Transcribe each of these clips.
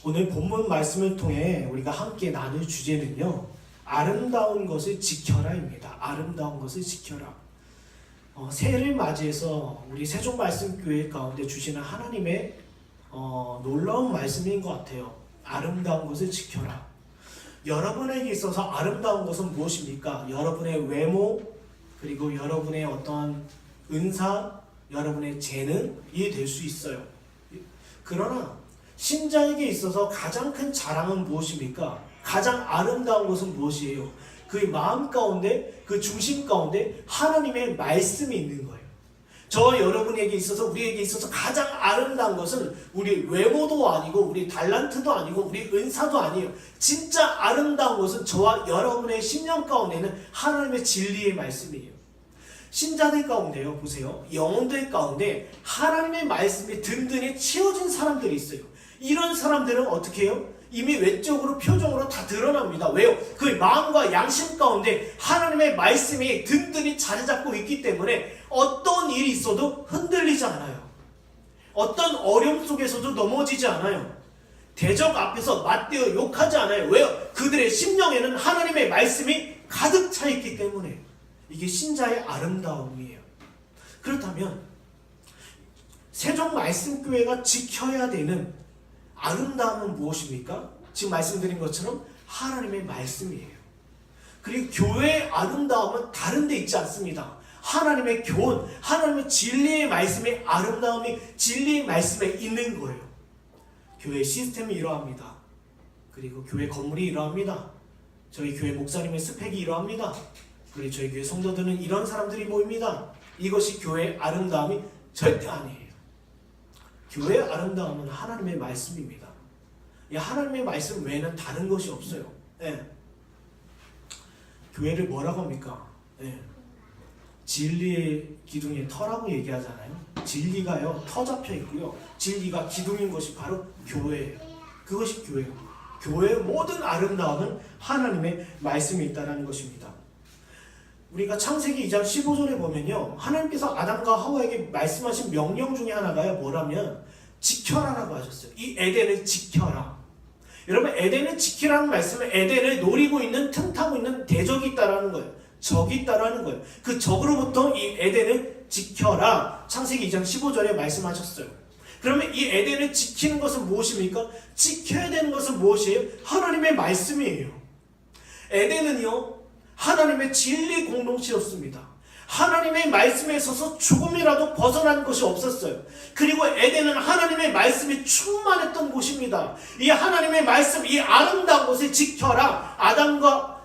오늘 본문 말씀을 통해 우리가 함께 나눌 주제는요, 아름다운 것을 지켜라입니다. 아름다운 것을 지켜라. 새해를 맞이해서 우리 세종말씀교회 가운데 주시는 하나님의 놀라운 말씀인 것 같아요. 아름다운 것을 지켜라. 여러분에게 있어서 아름다운 것은 무엇입니까? 여러분의 외모, 그리고 여러분의 어떤 은사, 여러분의 재능이 될 수 있어요. 그러나 신자에게 있어서 가장 큰 자랑은 무엇입니까? 가장 아름다운 것은 무엇이에요? 그의 마음 가운데, 그 중심 가운데 하나님의 말씀이 있는 거예요. 저와 여러분에게 있어서, 우리에게 있어서 가장 아름다운 것은 우리 외모도 아니고, 우리 달란트도 아니고, 우리 은사도 아니에요. 진짜 아름다운 것은 저와 여러분의 심령 가운데는 하나님의 진리의 말씀이에요. 신자들 가운데요, 보세요. 영혼들 가운데 하나님의 말씀이 든든히 채워진 사람들이 있어요. 이런 사람들은 어떻게 해요? 이미 외적으로, 표정으로 다 드러납니다. 왜요? 그 마음과 양심 가운데 하나님의 말씀이 든든히 자리 잡고 있기 때문에 어떤 일이 있어도 흔들리지 않아요. 어떤 어려움 속에서도 넘어지지 않아요. 대적 앞에서 맞대어 욕하지 않아요. 왜요? 그들의 심령에는 하나님의 말씀이 가득 차 있기 때문에. 이게 신자의 아름다움이에요. 그렇다면 세종말씀교회가 지켜야 되는 아름다움은 무엇입니까? 지금 말씀드린 것처럼 하나님의 말씀이에요. 그리고 교회의 아름다움은 다른 데 있지 않습니다. 하나님의 교훈, 하나님의 진리의 말씀의 아름다움이 진리의 말씀에 있는 거예요. 교회 시스템이 이러합니다. 그리고 교회 건물이 이러합니다. 저희 교회 목사님의 스펙이 이러합니다. 그리고 저희 교회 성도들은 이런 사람들이 모입니다. 이것이 교회의 아름다움이 절대 아니에요. 교회의 아름다움은 하나님의 말씀입니다. 하나님의 말씀 외에는 다른 것이 없어요. 네. 교회를 뭐라고 합니까? 네. 진리의 기둥의 터라고 얘기하잖아요. 진리가요, 터 잡혀 있고요. 진리가 기둥인 것이 바로 교회예요. 그것이 교회예요. 교회의 모든 아름다움은 하나님의 말씀이 있다는 것입니다. 우리가 창세기 2장 15절에 보면요, 하나님께서 아담과 하와에게 말씀하신 명령 중에 하나가요, 뭐라면 지켜라라고 하셨어요. 이 에덴을 지켜라. 여러분, 에덴을 지키라는 말씀은 에덴을 노리고 있는, 틈타고 있는 대적이 있다라는 거예요. 적이 있다라는 거예요. 그 적으로부터 이 에덴을 지켜라. 창세기 2장 15절에 말씀하셨어요. 그러면 이 에덴을 지키는 것은 무엇입니까? 지켜야 되는 것은 무엇이에요? 하나님의 말씀이에요. 에덴은요, 하나님의 진리 공동체였습니다. 하나님의 말씀에 있어서 조금이라도 벗어난 것이 없었어요. 그리고 에덴은 하나님의 말씀이 충만했던 곳입니다. 이 하나님의 말씀, 이 아름다운 것을 지켜라. 아담과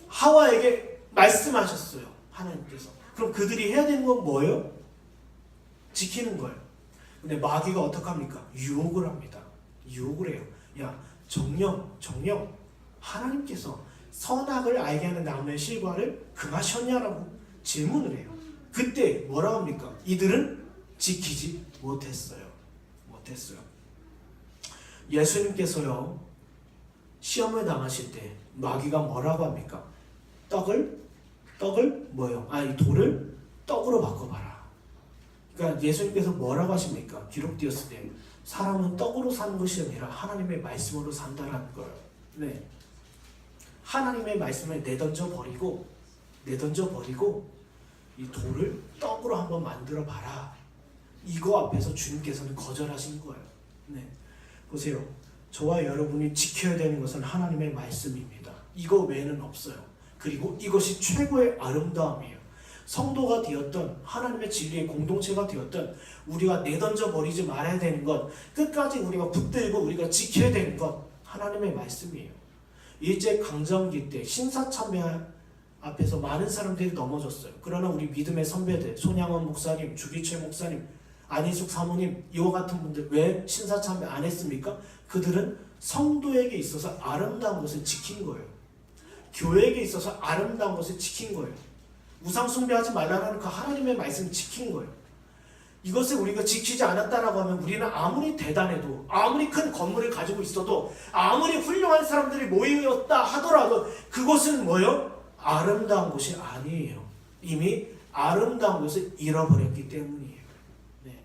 하와에게 말씀하셨어요. 하나님께서. 그럼 그들이 해야 되는 건 뭐예요? 지키는 거예요. 근데 마귀가 어떡합니까? 유혹을 합니다. 유혹을 해요. 야, 정령 하나님께서 선악을 알게 하는 나무의 실과를 금하셨냐라고 질문을 해요. 그때 뭐라고 합니까? 이들은 지키지 못했어요. 예수님께서요, 시험을 당하실 때 마귀가 뭐라고 합니까? 떡을 뭐예요? 이 돌을 떡으로 바꿔봐라. 그러니까 예수님께서 뭐라고 하십니까? 기록되었을 때 사람은 떡으로 사는 것이 아니라 하나님의 말씀으로 산다라는 거예요. 네. 하나님의 말씀을 내던져 버리고 이 돌을 떡으로 한번 만들어 봐라. 이거 앞에서 주님께서는 거절하신 거예요. 네. 보세요. 저와 여러분이 지켜야 되는 것은 하나님의 말씀입니다. 이거 외에는 없어요. 그리고 이것이 최고의 아름다움이에요. 성도가 되었던, 하나님의 진리의 공동체가 되었던, 우리가 내던져 버리지 말아야 되는 것, 끝까지 우리가 붙들고 우리가 지켜야 되는 것, 하나님의 말씀이에요. 일제강점기 때 신사참배 앞에서 많은 사람들이 넘어졌어요. 그러나 우리 믿음의 선배들, 손양원 목사님, 주기철 목사님, 안희숙 사모님, 이와 같은 분들 왜 신사참배 안 했습니까? 그들은 성도에게 있어서 아름다운 것을 지킨 거예요. 교회에게 있어서 아름다운 것을 지킨 거예요. 우상 숭배하지 말라는 그 하나님의 말씀을 지킨 거예요. 이것을 우리가 지키지 않았다라고 하면 우리는 아무리 대단해도, 아무리 큰 건물을 가지고 있어도, 아무리 훌륭한 사람들이 모이었다 하더라도 그것은 뭐예요? 아름다운 것이 아니에요. 이미 아름다운 것을 잃어버렸기 때문이에요. 네.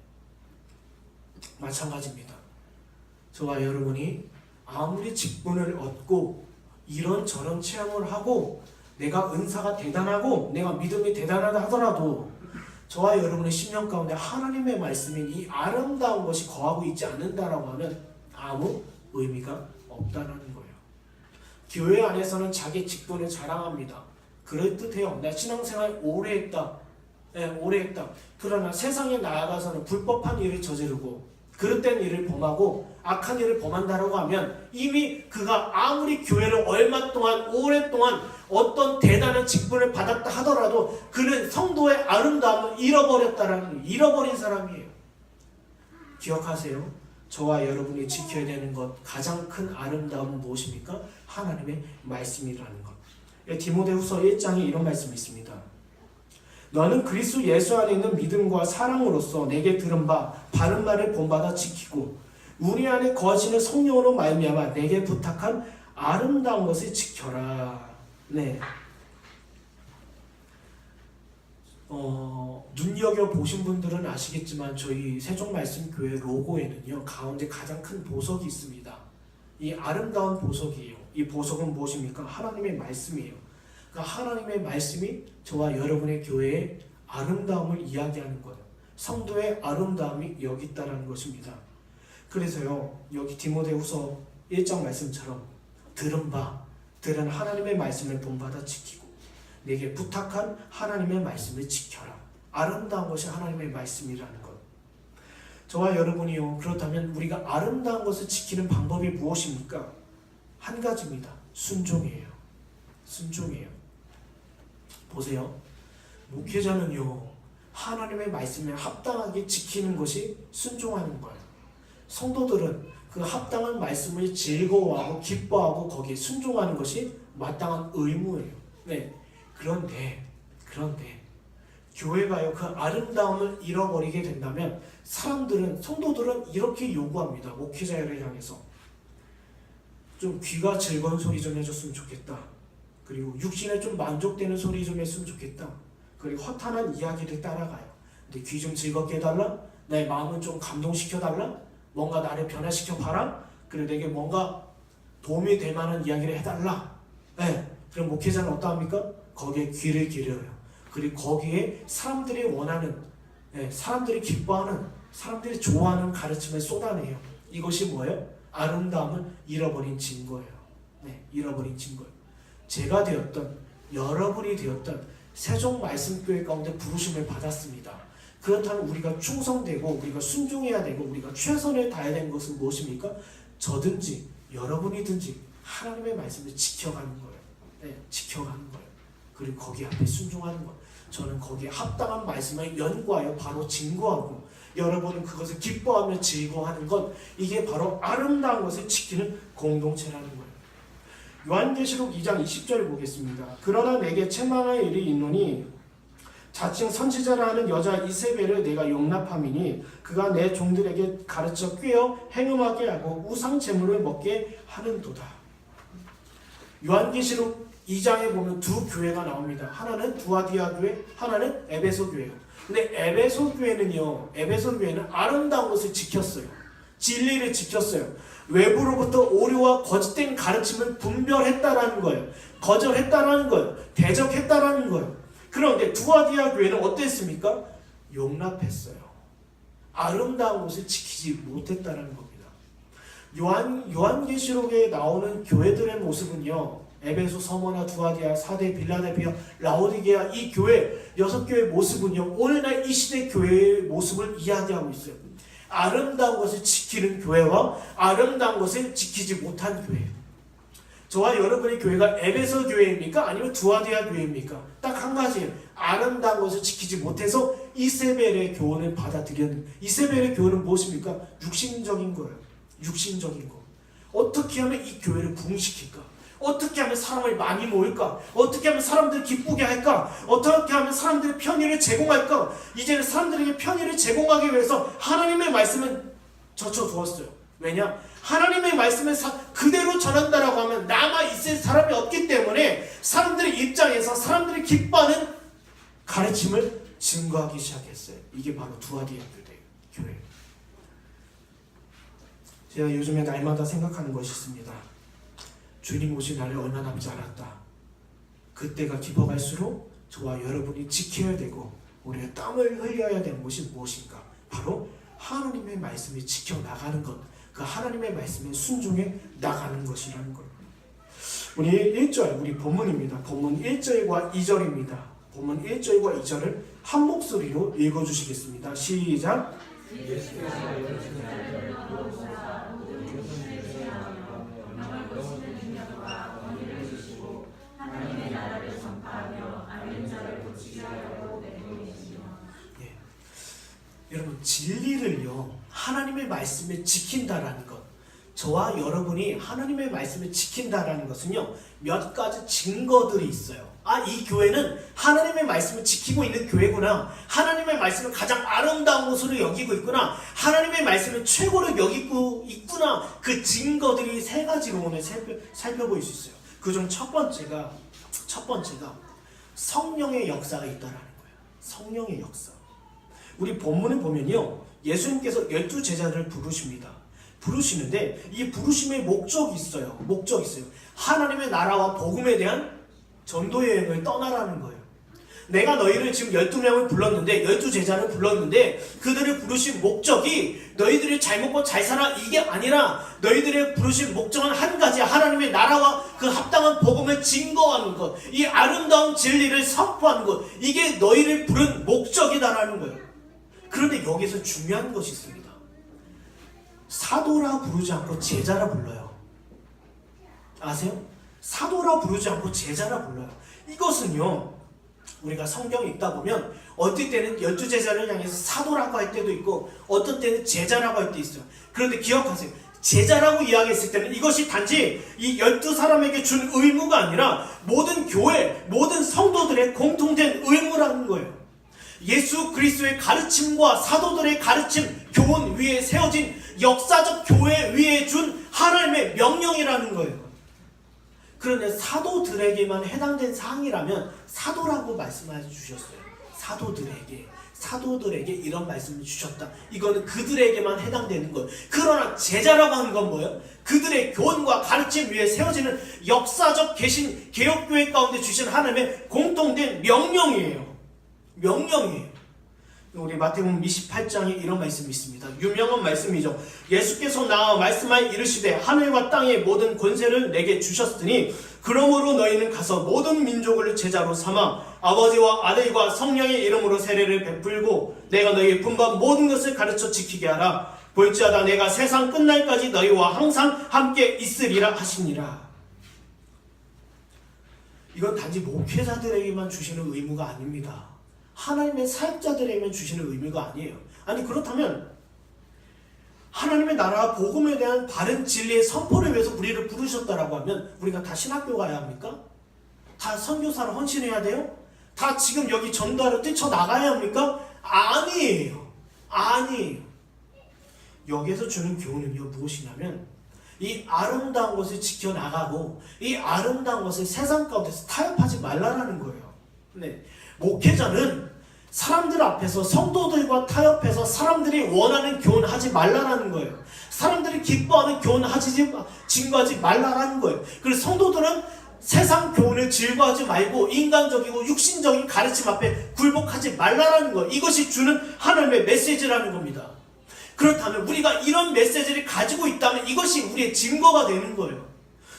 마찬가지입니다. 저와 여러분이 아무리 직분을 얻고 이런저런 체험을 하고 내가 은사가 대단하고 내가 믿음이 대단하다 하더라도 저와 여러분의 심령 가운데 하나님의 말씀인 이 아름다운 것이 거하고 있지 않는다라고 하면 아무 의미가 없다는 거예요. 교회 안에서는 자기 직분을 자랑합니다. 그럴듯해요. 나 신앙생활 오래 했다. 네, 오래 했다. 그러나 세상에 나아가서는 불법한 일을 저지르고 그릇된 일을 범하고 악한 일을 범한다라고 하면 이미 그가 아무리 교회를 얼마 동안 오랫동안 어떤 대단한 직분을 받았다 하더라도 그는 성도의 아름다움을 잃어버린 사람이에요. 기억하세요. 저와 여러분이 지켜야 되는 것 가장 큰 아름다움은 무엇입니까? 하나님의 말씀이라는 것. 디모데후서 1장에 이런 말씀이 있습니다. 너는 그리스도 예수 안에 있는 믿음과 사랑으로서 내게 들은 바 바른 말을 본받아 지키고 우리 안에 거하시는 성령으로 말미암아 내게 부탁한 아름다운 것을 지켜라. 네. 눈여겨보신 분들은 아시겠지만 저희 세종말씀교회 로고에는요 가운데 가장 큰 보석이 있습니다. 이 아름다운 보석이에요. 이 보석은 무엇입니까? 하나님의 말씀이에요. 그러니까 하나님의 말씀이 저와 여러분의 교회의 아름다움을 이야기하는 거예요. 성도의 아름다움이 여기 있다는 것입니다. 그래서요 여기 디모데후서 1장 말씀처럼 들은 하나님의 말씀을 본받아 지키고 내게 부탁한 하나님의 말씀을 지켜라. 아름다운 것이 하나님의 말씀이라는 것. 저와 여러분이요 그렇다면 우리가 아름다운 것을 지키는 방법이 무엇입니까? 한 가지입니다. 순종이에요. 순종이에요. 보세요. 목회자는요 하나님의 말씀에 합당하게 지키는 것이 순종하는 거예요. 성도들은 그 합당한 말씀을 즐거워하고 기뻐하고 거기에 순종하는 것이 마땅한 의무예요. 네. 그런데 교회가요 그 아름다움을 잃어버리게 된다면 성도들은 이렇게 요구합니다. 목회자를 향해서 좀 귀가 즐거운 소리 좀 해줬으면 좋겠다. 그리고 육신에 좀 만족되는 소리 좀 했으면 좋겠다. 그리고 허탄한 이야기를 따라가요. 근데 귀 좀 즐겁게 해달라. 내 마음은 좀 감동시켜달라. 뭔가 나를 변화시켜봐라. 그리고 내게 뭔가 도움이 될 만한 이야기를 해달라. 네. 그럼 목회자는 어떠합니까? 거기에 귀를 기울여요. 그리고 거기에 사람들이 원하는, 사람들이 기뻐하는, 사람들이 좋아하는 가르침을 쏟아내요. 이것이 뭐예요? 아름다움을 잃어버린 증거예요. 네, 잃어버린 증거예요. 제가 되었던, 여러분이 되었던 세종 말씀교회 가운데 부르심을 받았습니다. 그렇다면 우리가 충성되고 우리가 순종해야 되고 우리가 최선을 다해야 되는 것은 무엇입니까? 저든지 여러분이든지 하나님의 말씀을 지켜가는 거예요. 네, 지켜가는 거예요. 그리고 거기 앞에 순종하는 것. 저는 거기에 합당한 말씀을 연구하여 바로 증거하고 여러분은 그것을 기뻐하며 즐거워하는 것. 이게 바로 아름다운 것을 지키는 공동체라는 거예요. 요한계시록 2장 20절 보겠습니다. 그러나 내게 책망할 일이 있노니 자칭 선지자라 하는 여자 이세벨을 내가 용납함이니 그가 내 종들에게 가르쳐 꾀어 행음하게 하고 우상 제물을 먹게 하는도다. 요한계시록 2장에 보면 두 교회가 나옵니다. 하나는 두아디아 교회, 하나는 에베소 교회예요. 근데 에베소 교회는 아름다운 것을 지켰어요. 진리를 지켰어요. 외부로부터 오류와 거짓된 가르침을 분별했다라는 거예요. 거절했다라는 거예요. 대적했다라는 거예요. 그런데 두아디아 교회는 어땠습니까? 용납했어요. 아름다운 것을 지키지 못했다는 겁니다. 요한계시록에 나오는 교회들의 모습은요, 에베소, 서머나, 두아디아, 사대, 빌라델피아, 라오디게아, 이 교회 6교회의 모습은요 오늘날 이 시대 교회의 모습을 이야기하고 있어요. 아름다운 것을 지키는 교회와 아름다운 것을 지키지 못한 교회. 저와 여러분의 교회가 에베소 교회입니까? 아니면 두아디아 교회입니까? 딱 한 가지예요. 아름다운 것을 지키지 못해서 이세벨의 교훈을 받아들였는. 이세벨의 교훈은 무엇입니까? 육신적인 거예요. 육신적인 거. 어떻게 하면 이 교회를 부흥시킬까? 어떻게 하면 사람을 많이 모을까? 어떻게 하면 사람들을 기쁘게 할까? 어떻게 하면 사람들의 편의를 제공할까? 이제는 사람들에게 편의를 제공하기 위해서 하나님의 말씀은 젖혀두었어요. 왜냐? 하나님의 말씀을 그대로 전한다라고 하면 남아있을 사람이 없기 때문에 사람들의 입장에서 사람들이 기뻐하는 가르침을 증거하기 시작했어요. 이게 바로 두아디아 교회. 제가 요즘에 날마다 생각하는 것이 있습니다. 주님 오신 날이 얼마 남지 않았다. 그때가 깊어갈수록 저와 여러분이 지켜야 되고 우리의 땀을 흘려야 되는 것이 무엇인가? 바로 하나님의 말씀을 지켜나가는 것, 그 하나님의 말씀에 순종해 나가는 것이라는 것. 우리 1절, 우리 본문입니다. 본문 1절과 2절입니다. 본문 1절과 2절을 한 목소리로 읽어주시겠습니다. 시작! 여러분, 진리를요, 하나님의 말씀을 지킨다라는 것, 저와 여러분이 하나님의 말씀을 지킨다라는 것은요, 몇 가지 증거들이 있어요. 이 교회는 하나님의 말씀을 지키고 있는 교회구나, 하나님의 말씀을 가장 아름다운 것으로 여기고 있구나, 하나님의 말씀을 최고로 여기고 있구나. 그 증거들이 세 가지로 오늘 살펴볼 수 있어요. 그중 첫 번째가 성령의 역사가 있다라는 거예요. 성령의 역사. 우리 본문을 보면요, 예수님께서 12제자를 부르시는데 이 부르심의 목적이 있어요. 하나님의 나라와 복음에 대한 전도 여행을 떠나라는 거예요. 내가 너희를 지금 12명을 불렀는데, 12제자를 불렀는데 그들을 부르신 목적이 너희들이 잘 먹고 잘 살아 이게 아니라 너희들의 부르신 목적은 한 가지, 하나님의 나라와 그 합당한 복음을 증거하는 것, 이 아름다운 진리를 선포하는 것, 이게 너희를 부른 목적이다라는 거예요. 그런데 여기서 중요한 것이 있습니다. 사도라 부르지 않고 제자라 불러요. 아세요? 사도라 부르지 않고 제자라 불러요. 이것은요, 우리가 성경 읽다 보면 어떤 때는 12제자를 향해서 사도라고 할 때도 있고 어떤 때는 제자라고 할 때 있어요. 그런데 기억하세요. 제자라고 이야기했을 때는 이것이 단지 이 12사람에게 준 의무가 아니라 모든 교회, 모든 성도들의 공통된 의무라는 거예요. 예수 그리스도의 가르침과 사도들의 가르침, 교훈 위에 세워진 역사적 교회 위에 준 하나님의 명령이라는 거예요. 그런데 사도들에게만 해당된 사항이라면 사도라고 말씀해 주셨어요. 사도들에게 이런 말씀을 주셨다. 이거는 그들에게만 해당되는 거예요. 그러나 제자라고 하는 건 뭐예요? 그들의 교훈과 가르침 위에 세워지는 역사적 계신 개혁교회 가운데 주신 하나님의 공통된 명령이에요. 우리 마태복음 28장에 이런 말씀이 있습니다. 유명한 말씀이죠. 예수께서 나와 말씀하여 이르시되 하늘과 땅의 모든 권세를 내게 주셨으니 그러므로 너희는 가서 모든 민족을 제자로 삼아 아버지와 아들과 성령의 이름으로 세례를 베풀고 내가 너희의 분반 모든 것을 가르쳐 지키게 하라. 볼지어다 내가 세상 끝날까지 너희와 항상 함께 있으리라 하시니라. 이건 단지 목회자들에게만 주시는 의무가 아닙니다. 하나님의 사역자들에게만 주시는 의미가 아니에요. 아니, 그렇다면 하나님의 나라와 복음에 대한 바른 진리의 선포를 위해서 우리를 부르셨다라고 하면 우리가 다 신학교 가야 합니까? 다 선교사로 헌신해야 돼요? 다 지금 여기 전도하러 뛰쳐나가야 합니까? 아니에요. 여기에서 주는 교훈은요, 무엇이냐면 이 아름다운 것을 지켜나가고 이 아름다운 것을 세상 가운데서 타협하지 말라라는 거예요. 네. 목회자는 사람들 앞에서 성도들과 타협해서 사람들이 원하는 교훈하지 말라라는 거예요. 사람들이 기뻐하는 교훈하지 증거하지 말라라는 거예요. 그래서 성도들은 세상 교훈을 즐거워하지 말고 인간적이고 육신적인 가르침 앞에 굴복하지 말라라는 거예요. 이것이 주는 하나님의 메시지라는 겁니다. 그렇다면 우리가 이런 메시지를 가지고 있다면 이것이 우리의 증거가 되는 거예요.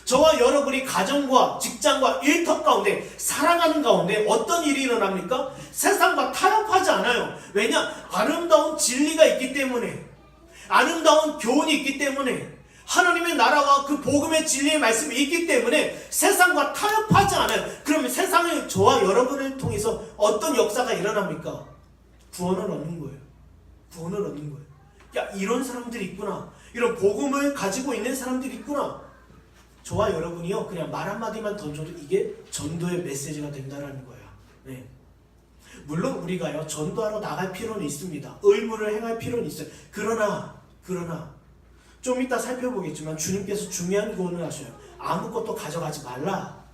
저와 여러분이 가정과 직장과 일터 가운데 살아가는 가운데 어떤 일이 일어납니까? 세상과 타협하지 않아요. 왜냐? 아름다운 진리가 있기 때문에, 아름다운 교훈이 있기 때문에, 하나님의 나라와 그 복음의 진리의 말씀이 있기 때문에 세상과 타협하지 않아요. 그러면 세상에 저와 여러분을 통해서 어떤 역사가 일어납니까? 구원을 얻는 거예요. 야, 이런 사람들이 있구나. 이런 복음을 가지고 있는 사람들이 있구나. 저와 여러분이요, 그냥 말 한마디만 던져도 이게 전도의 메시지가 된다는 거예요. 네. 물론 우리가요, 전도하러 나갈 필요는 있습니다. 의무를 행할 필요는 있어요. 그러나 좀 이따 살펴보겠지만 주님께서 중요한 교훈을 하셔요. 아무것도 가져가지 말라.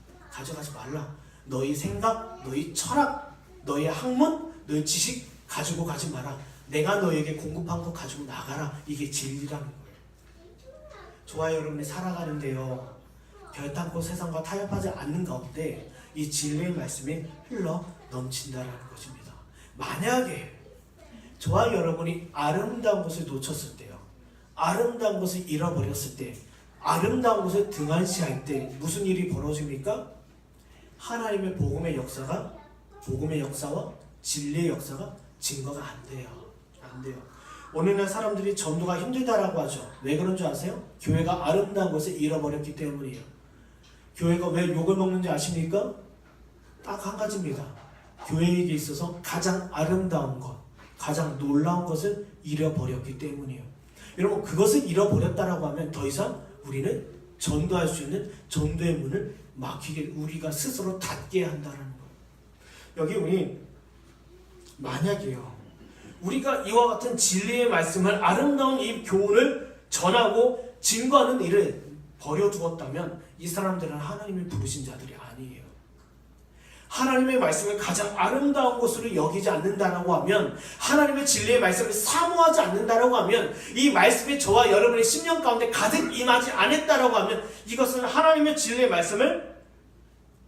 너희 생각, 너희 철학, 너희 학문, 너희 지식 가지고 가지 마라. 내가 너에게 공급한 거 가지고 나가라. 이게 진리라는 거예요. 저와 여러분이 살아가는데요, 결탄코 세상과 타협하지 않는 가운데 이 진리의 말씀이 흘러 넘친다라는 것입니다. 만약에 저와 여러분이 아름다운 것을 놓쳤을 때요, 아름다운 것을 잃어버렸을 때, 아름다운 것을 등한시할 때 무슨 일이 벌어집니까? 하나님의 복음의 역사와 진리의 역사가 증거가 안 돼요. 안 돼요. 오늘날 사람들이 전도가 힘들다라고 하죠. 왜 그런 줄 아세요? 교회가 아름다운 것을 잃어버렸기 때문이에요. 교회가 왜 욕을 먹는지 아십니까? 딱 한 가지입니다. 교회에게 있어서 가장 아름다운 것, 가장 놀라운 것을 잃어버렸기 때문이에요. 여러분, 그것을 잃어버렸다라고 하면 더 이상 우리는 전도할 수 있는 전도의 문을 막히게, 우리가 스스로 닫게 한다는 거예요. 여기 우리 만약에요, 우리가 이와 같은 진리의 말씀을, 아름다운 이 교훈을 전하고 증거하는 일을 버려두었다면 이 사람들은 하나님이 부르신 자들이 아니에요. 하나님의 말씀을 가장 아름다운 것으로 여기지 않는다라고 하면, 하나님의 진리의 말씀을 사모하지 않는다라고 하면, 이 말씀이 저와 여러분의 심령 가운데 가득 임하지 않았다라고 하면, 이것은 하나님의 진리의 말씀을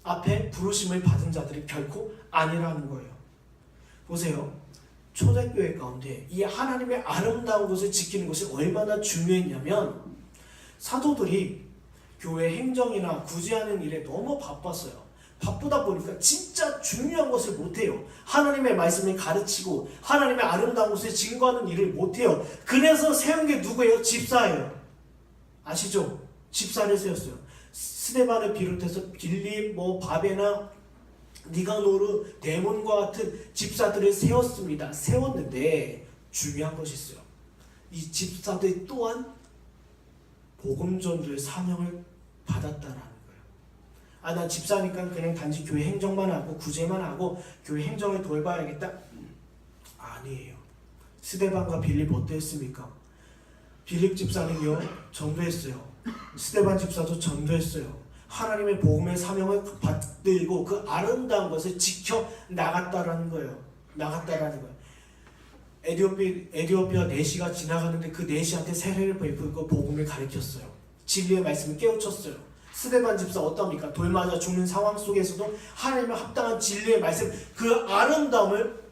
앞에 부르심을 받은 자들이 결코 아니라는 거예요. 보세요. 초대교회 가운데 이 하나님의 아름다운 것을 지키는 것이 얼마나 중요했냐면, 사도들이 교회 행정이나 구제하는 일에 너무 바빴어요. 바쁘다 보니까 진짜 중요한 것을 못해요. 하나님의 말씀을 가르치고 하나님의 아름다운 것을 증거하는 일을 못해요. 그래서 세운 게 누구예요? 집사예요. 아시죠? 집사를 세웠어요. 스데반을 비롯해서 빌립, 바베나, 니가노르, 데몬과 같은 집사들을 세웠습니다. 세웠는데 중요한 것이 있어요. 이 집사들 또한 복음 전도의 사명을 받았다라는 거예요. 나 집사니까 그냥 단지 교회 행정만 하고 구제만 하고 교회 행정을 돌봐야겠다? 아니에요. 스데반과 빌립 어땠습니까? 빌립 집사는요, 전도했어요. 스데반 집사도 전도했어요. 하나님의 복음의 사명을 받들고 그 아름다운 것을 지켜 나갔다라는 거예요. 에디오피아 내시가 지나가는데 그 내시한테 세례를 베풀고 복음을 가르쳤어요. 진리의 말씀을 깨우쳤어요. 스데반 집사 어떻습니까? 돌 맞아 죽는 상황 속에서도 하나님의 합당한 진리의 말씀, 그 아름다움을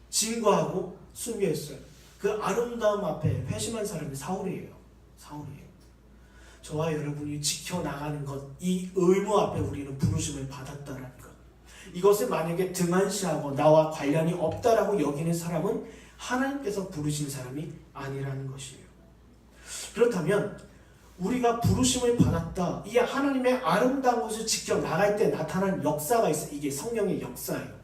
증거하고 순교했어요. 그 아름다움 앞에 회심한 사람이 사울이에요. 저와 여러분이 지켜나가는 것, 이 의무 앞에 우리는 부르심을 받았다는 것, 이것을 만약에 등한시하고 나와 관련이 없다라고 여기는 사람은 하나님께서 부르신 사람이 아니라는 것이에요. 그렇다면 우리가 부르심을 받았다, 이 하나님의 아름다운 것을 지켜나갈 때 나타난 역사가 있어요. 이게 성령의 역사예요.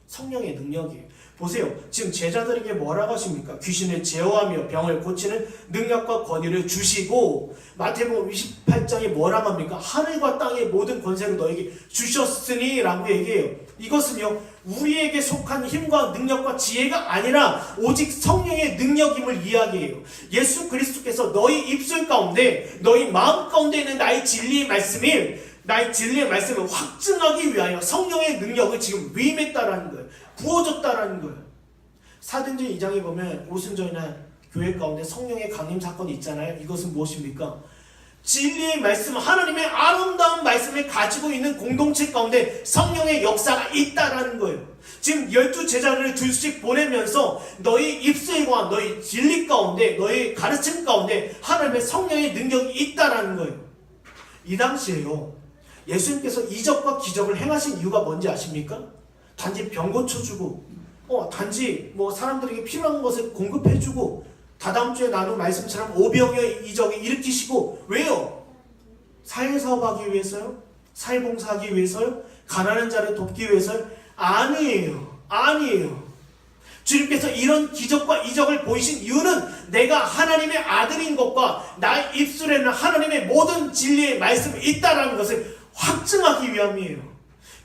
성령의 능력이에요. 보세요. 지금 제자들에게 뭐라고 하십니까? 귀신을 제어하며 병을 고치는 능력과 권위를 주시고, 마태복음 28장에 뭐라고 합니까? 하늘과 땅의 모든 권세를 너에게 주셨으니 라고 얘기해요. 이것은요, 우리에게 속한 힘과 능력과 지혜가 아니라 오직 성령의 능력임을 이야기해요. 예수 그리스도께서 너희 입술 가운데, 너희 마음 가운데 있는 나의 진리의 말씀을 확증하기 위하여 성령의 능력을 지금 위임했다라는 거예요. 부어줬다라는 거예요. 사도행전 2장에 보면 오순절이나 교회 가운데 성령의 강림 사건이 있잖아요. 이것은 무엇입니까? 진리의 말씀, 하나님의 아름다운 말씀을 가지고 있는 공동체 가운데 성령의 역사가 있다라는 거예요. 지금 12제자를 둘씩 보내면서 너희 입술과 너희 진리 가운데, 너희 가르침 가운데 하나님의 성령의 능력이 있다라는 거예요. 이 당시에요, 예수님께서 이적과 기적을 행하신 이유가 뭔지 아십니까? 단지 병 고쳐주고, 단지 사람들에게 필요한 것을 공급해주고, 다다음 주에 나눈 말씀처럼 오병이어 이적을 일으키시고, 왜요? 사회사업하기 위해서요? 사회봉사하기 위해서요? 가난한 자를 돕기 위해서요? 아니에요. 주님께서 이런 기적과 이적을 보이신 이유는 내가 하나님의 아들인 것과 나의 입술에는 하나님의 모든 진리의 말씀이 있다는 것을 확증하기 위함이에요.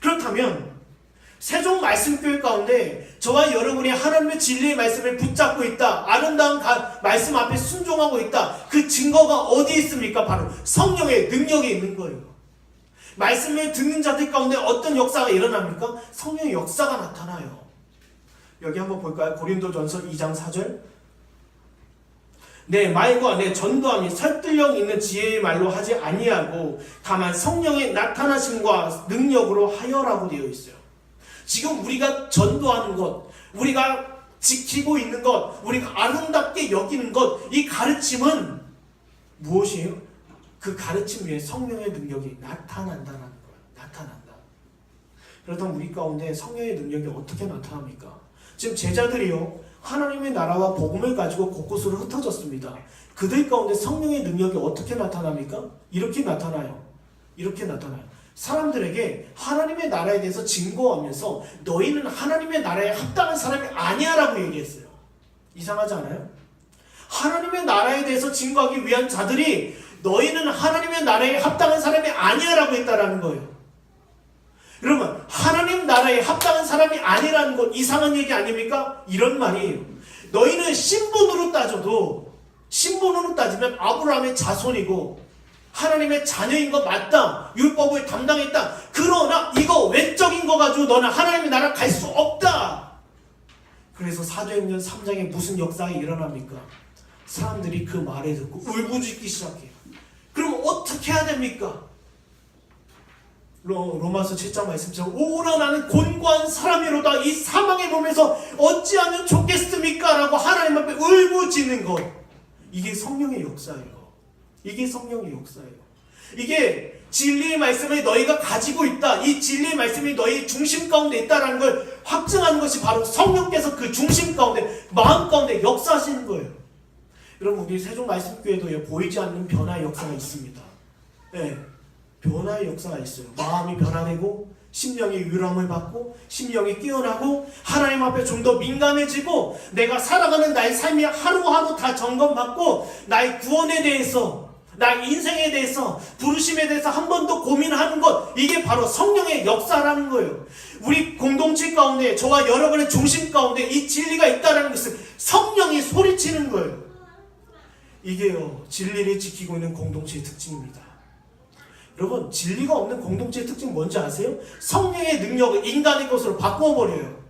그렇다면 세종 말씀교회 가운데 저와 여러분이 하나님의 진리의 말씀을 붙잡고 있다, 아름다운 말씀 앞에 순종하고 있다, 그 증거가 어디에 있습니까? 바로 성령의 능력이 있는 거예요. 말씀을 듣는 자들 가운데 어떤 역사가 일어납니까? 성령의 역사가 나타나요. 여기 한번 볼까요? 고린도전서 2장 4절. 내 말과 내 전도함이 설득력 있는 지혜의 말로 하지 아니하고 다만 성령의 나타나심과 능력으로 하여라고 되어 있어요. 지금 우리가 전도하는 것, 우리가 지키고 있는 것, 우리가 아름답게 여기는 것, 이 가르침은 무엇이에요? 그 가르침 위에 성령의 능력이 나타난다는 거예요. 나타난다. 그렇다면 우리 가운데 성령의 능력이 어떻게 나타납니까? 지금 제자들이요, 하나님의 나라와 복음을 가지고 곳곳으로 흩어졌습니다. 그들 가운데 성령의 능력이 어떻게 나타납니까? 이렇게 나타나요. 이렇게 나타나요. 사람들에게 하나님의 나라에 대해서 증거하면서 너희는 하나님의 나라에 합당한 사람이 아니야 라고 얘기했어요. 이상하지 않아요? 하나님의 나라에 대해서 증거하기 위한 자들이 너희는 하나님의 나라에 합당한 사람이 아니야 라고 했다라는 거예요. 여러분, 하나님 나라에 합당한 사람이 아니라는 건 이상한 얘기 아닙니까? 이런 말이에요. 너희는 신분으로 따지면 아브라함의 자손이고 하나님의 자녀인 거 맞다. 율법을 담당했다. 그러나 이거 외적인 거 가지고 너는 하나님의 나라 갈 수 없다. 그래서 사도행전 3장에 무슨 역사가 일어납니까? 사람들이 그 말을 듣고 울부짖기 시작해요. 그럼 어떻게 해야 됩니까? 로마서 7장 말씀처럼 오라 나는 곤고한 사람이로다 이 사망의 몸에서 어찌하면 좋겠습니까? 라고 하나님 앞에 울부짖는 것. 이게 성령의 역사예요. 이게 성령의 역사예요. 이게 진리의 말씀을 너희가 가지고 있다. 이 진리의 말씀이 너희 중심 가운데 있다는 걸 확증하는 것이 바로 성령께서 그 중심 가운데, 마음 가운데 역사하시는 거예요. 여러분, 우리 세종 말씀교회도 보이지 않는 변화의 역사가 있습니다. 네, 변화의 역사가 있어요. 마음이 변화되고 심령이 유람을 받고 심령이 깨어나고 하나님 앞에 좀 더 민감해지고 내가 살아가는 나의 삶이 하루하루 다 점검받고 나의 구원에 대해서, 나의 인생에 대해서, 부르심에 대해서 한 번 더 고민하는 것, 이게 바로 성령의 역사라는 거예요. 우리 공동체 가운데, 저와 여러분의 중심 가운데 이 진리가 있다는 것은 성령이 소리치는 거예요. 이게요, 진리를 지키고 있는 공동체의 특징입니다. 여러분, 진리가 없는 공동체의 특징 뭔지 아세요? 성령의 능력을 인간의 것으로 바꿔버려요.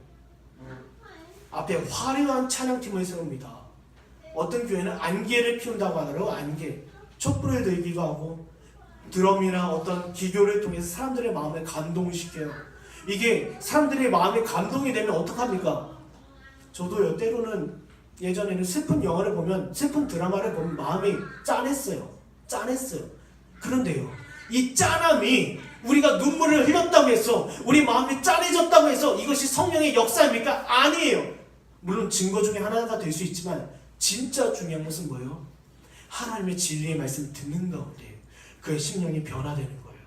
앞에 화려한 찬양팀을 세웁니다. 어떤 교회는 안개를 피운다고 하더라고요. 안개. 촛불을 들기도 하고 드럼이나 어떤 기교를 통해서 사람들의 마음을 감동시켜요. 이게 사람들의 마음에 감동이 되면 어떡합니까? 저도요, 때로는 예전에는 슬픈 영화를 보면, 슬픈 드라마를 보면 마음이 짠했어요. 그런데요, 이 짠함이 우리가 눈물을 흘렸다고 해서, 우리 마음이 짠해졌다고 해서 이것이 성령의 역사입니까? 아니에요. 물론 증거 중에 하나가 될 수 있지만 진짜 중요한 것은 뭐예요? 하나님의 진리의 말씀을 듣는 가운데 그의 심령이 변화되는 거예요.